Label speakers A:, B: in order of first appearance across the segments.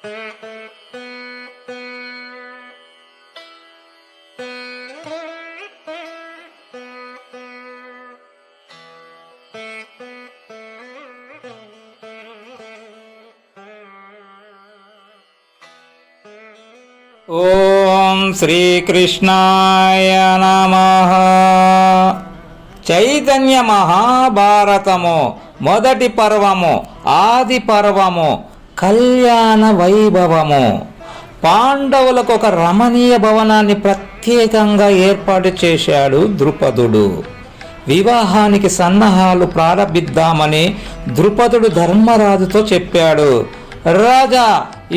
A: ఓం శ్రీకృష్ణాయ నమః. చైతన్య మహాభారతము మొదటి పర్వము, ఆది పర్వము, కళ్యాణ వైభవము. పాండవులకు ఒక రమణీయ భవనాన్ని ప్రత్యేకంగా ఏర్పాటు చేశాడు ద్రుపదుడు. వివాహానికి సన్నాహాలు ప్రారంభిద్దామని ద్రుపదుడు ధర్మరాజుతో చెప్పాడు. రాజా,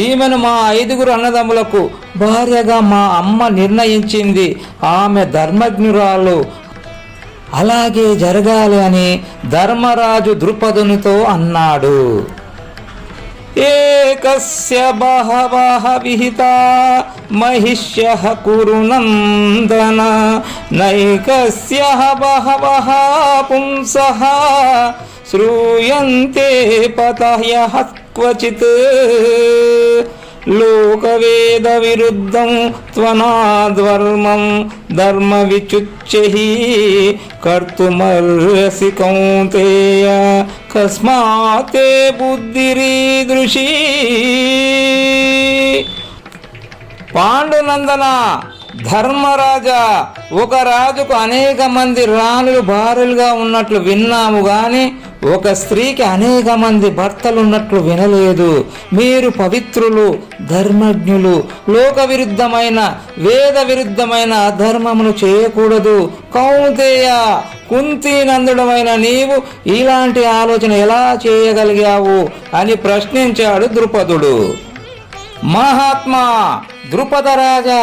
A: ఈమెను మా 5 అన్నదమ్ములకు భార్యగా మా అమ్మ నిర్ణయించింది. ఆమె ధర్మజ్ఞురాలు, అలాగే జరగాలి అని ధర్మరాజు ద్రుపదునితో అన్నాడు. ఏకస్య బహవః విహితా మహిష్యః కురునందన నైకస్యః బహవః పుంసః శ్రూయంతే పతయః క్వచిత్ లోకవేద విరుద్ధం త్వనాద్వర్మం ధర్మ విచుచ్యహి కర్తుమర్హసి కౌంతేయ కస్మాతే బుద్ధిరీదృశీ. పాండునందన, ధర్మరాజా, ఒక రాజుకు అనేక మంది రాణులు భార్యలుగా ఉన్నట్లు విన్నాము గాని ఒక స్త్రీకి అనేక మంది భర్తలున్నట్లు వినలేదు. మీరు పవిత్రులు, ధర్మజ్ఞులు, లోక విరుద్ధమైన వేద విరుద్ధమైన అధర్మమును చేయకూడదు. కౌంతేయ, కుంతీనందుడమైన నీవు ఇలాంటి ఆలోచన ఎలా చేయగలిగావు అని ప్రశ్నించాడు ద్రుపదుడు. మహాత్మా ద్రుపదరాజా,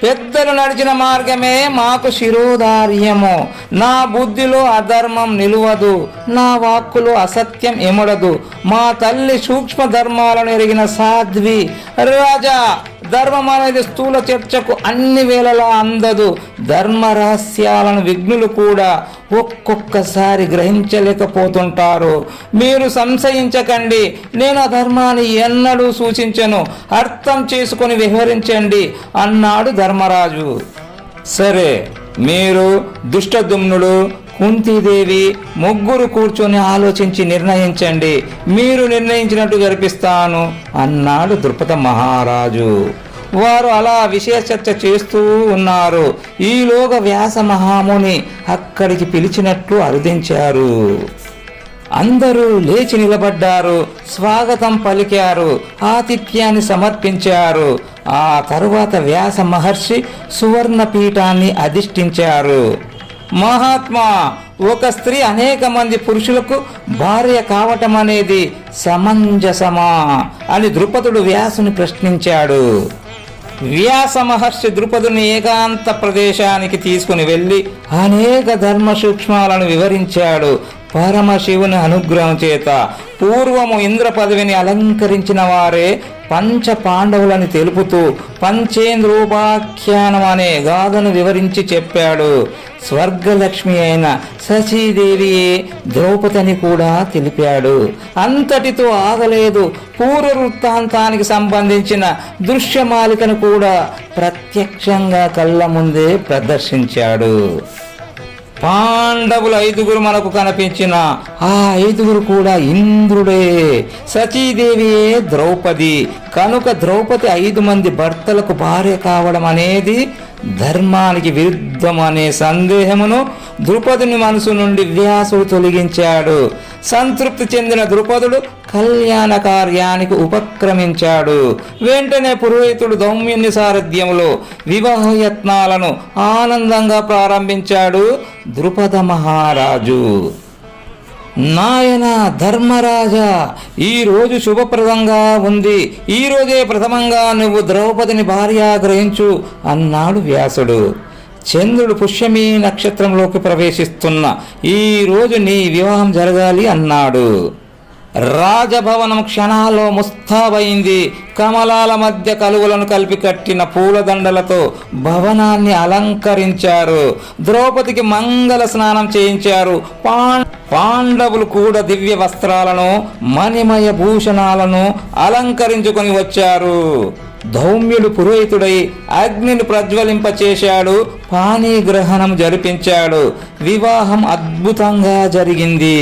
A: పెద్దలు నడిచిన మార్గమే మాకు శిరోధార్యము. నా బుద్ధిలో అధర్మం నిలువదు, నా వాక్కులో అసత్యం ఎమడదు. మా తల్లి సూక్ష్మ ధర్మాలను ఎరిగిన సాధ్వి. రాజా, ధర్మం అనేది స్థూల చర్చకు అన్ని వేళలా అందదు. ధర్మ రహస్యాలను విఘ్నులు కూడా ఒక్కొక్కసారి గ్రహించలేకపోతుంటారు. మీరు సంశయించకండి, నేను ఆ ధర్మాన్ని ఎన్నడూ సూచించను. అర్థం చేసుకొని వివరించండి అన్నాడు ధర్మరాజు. సరే, మీరు దుష్టదుమ్నుడు, కుంతీదేవి ముగ్గురు కూర్చొని ఆలోచించి నిర్ణయించండి. మీరు నిర్ణయించినట్టు జరిపిస్తాను అన్నాడు ద్రుపద మహారాజు. వారు అలా విషయ చర్చ చేస్తూ ఉన్నారు. ఈలోగా వ్యాస మహాముని అక్కడికి పిలిచినట్లు అర్థించారు. అందరూ లేచి నిలబడ్డారు, స్వాగతం పలికారు, ఆతిథ్యాన్ని సమర్పించారు. ఆ తరువాత వ్యాస మహర్షి సువర్ణ పీఠాన్ని అధిష్ఠించారు. మహాత్మా, ఒక స్త్రీ అనేక మంది పురుషులకు భార్య కావటం అనేది సమంజసమా అని ద్రుపదుడు వ్యాసుని ప్రశ్నించాడు. వ్యాస మహర్షి ద్రుపదుని ఏకాంత ప్రదేశానికి తీసుకుని వెళ్ళి అనేక ధర్మ సూక్ష్మాలను వివరించాడు. పరమశివుని అనుగ్రహం చేత పూర్వము ఇంద్ర పదవిని అలంకరించిన వారే పంచ పాండవులని తెలుపుతూ పంచేంద్రోపాఖ్యానం అనే గాథను వివరించి చెప్పాడు. స్వర్గలక్ష్మి అయిన శచీదేవియే ద్రౌపదిని కూడా తెలిపాడు. అంతటితో ఆగలేదు, పూర్వ వృత్తాంతానికి సంబంధించిన దృశ్యమాలికను కూడా ప్రత్యక్షంగా కళ్ళ ముందే ప్రదర్శించాడు. పాండవులు 5 మనకు కనిపించిన ఆ 5 కూడా ఇంద్రుడే. సచీదేవియే ద్రౌపది. కనుక ద్రౌపది 5 మంది భర్తలకు భార్య కావడం అనేది ధర్మానికి విరుద్ధం అనే సందేహమును ద్రుపదుని మనసు నుండి వ్యాసుడు తొలగించాడు. సంతృప్తి చెందిన ద్రుపదుడు కళ్యాణ కార్యానికి ఉపక్రమించాడు. వెంటనే పురోహితుడు దౌమ్యుని సారథ్యంలో వివాహయత్నాలను ఆనందంగా ప్రారంభించాడు ద్రుపద మహారాజు. నాయన ధర్మరాజా, ఈరోజు శుభప్రదంగా ఉంది. ఈరోజే ప్రథమంగా నువ్వు ద్రౌపదిని భార్య గ్రహించు అన్నాడు వ్యాసుడు. చంద్రుడు పుష్యమీ నక్షత్రంలోకి ప్రవేశిస్తున్న ఈ రోజు నీ వివాహం జరగాలి అన్నాడు. రాజభవనం క్షణాల్లో ముస్తాబైంది. కమలాల మధ్య కలువలను కలిపి కట్టిన పూలదండలతో భవనాన్ని అలంకరించారు. ద్రౌపదికి మంగళ స్నానం చేయించారు. పాండవులు కూడా దివ్య వస్త్రాలను మణిమయ భూషణాలను అలంకరించుకొని వచ్చారు. ధౌమ్యుడు పురోహితుడై అగ్నిని ప్రజ్వలింపచేశాడు. పాణిగ్రహణం జరిపించాడు. వివాహం అద్భుతంగా జరిగింది.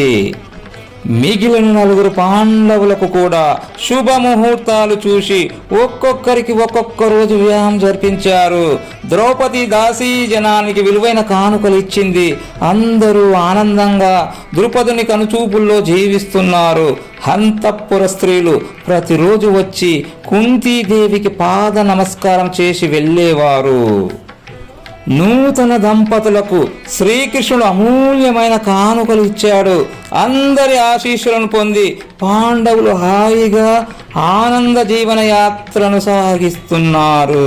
A: మిగిలిన 4 పాండవులకు కూడా శుభముహూర్తాలు చూసి ఒక్కొక్కరికి ఒక్కొక్క రోజు వివాహం జరిపించారు. ద్రౌపది దాసీ జనానికి విలువైన కానుకలు ఇచ్చింది. అందరూ ఆనందంగా ద్రుపదుని కనుచూపుల్లో జీవిస్తున్నారు. హంతఃపుర స్త్రీలు ప్రతిరోజు వచ్చి కుంతీదేవికి పాద నమస్కారం చేసి వెళ్ళేవారు. నూతన దంపతులకు శ్రీకృష్ణుడు అమూల్యమైన కానుకలు ఇచ్చాడు. అందరి ఆశీస్సులను పొంది పాండవులు హాయిగా ఆనంద జీవన యాత్రను సాగిస్తున్నారు.